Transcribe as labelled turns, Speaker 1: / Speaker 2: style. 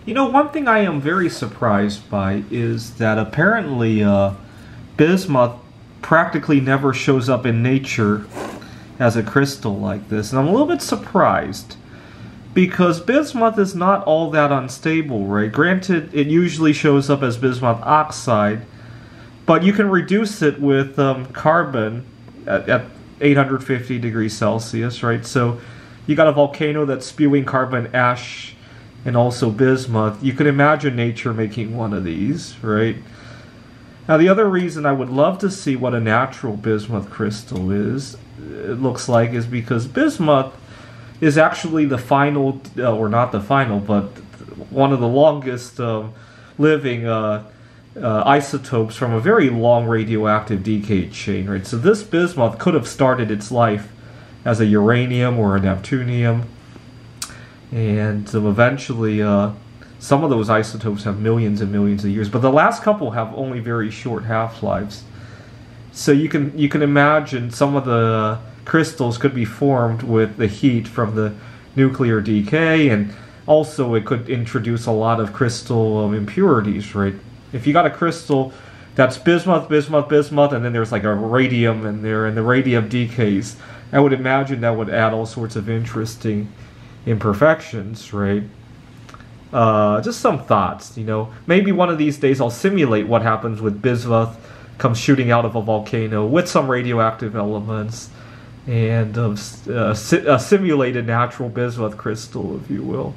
Speaker 1: You know, one thing I am very surprised by is that apparently bismuth practically never shows up in nature as a crystal like this. And I'm a little bit surprised because bismuth is not all that unstable, right? Granted, it usually shows up as bismuth oxide, but you can reduce it with carbon at 850 degrees Celsius, right? So you got a volcano that's spewing carbon ash and also bismuth. You can imagine nature making one of these, right? Now, the other reason I would love to see what a natural bismuth crystal is, it looks like, is because bismuth is actually the final, or not the final, but one of the longest living isotopes from a very long radioactive decay chain, right? So this bismuth could have started its life as a uranium or a neptunium, and eventually some of those isotopes have millions and millions of years, but the last couple have only very short half-lives. So you can imagine some of the crystals could be formed with the heat from the nuclear decay, and also it could introduce a lot of crystal impurities, right? If you got a crystal that's bismuth, bismuth, bismuth, and then there's like a radium in there, and the radium decays, I would imagine that would add all sorts of interesting imperfections, right? Just some thoughts, you know. Maybe one of these days I'll simulate what happens with bismuth comes shooting out of a volcano with some radioactive elements, and a simulated natural bismuth crystal, if you will.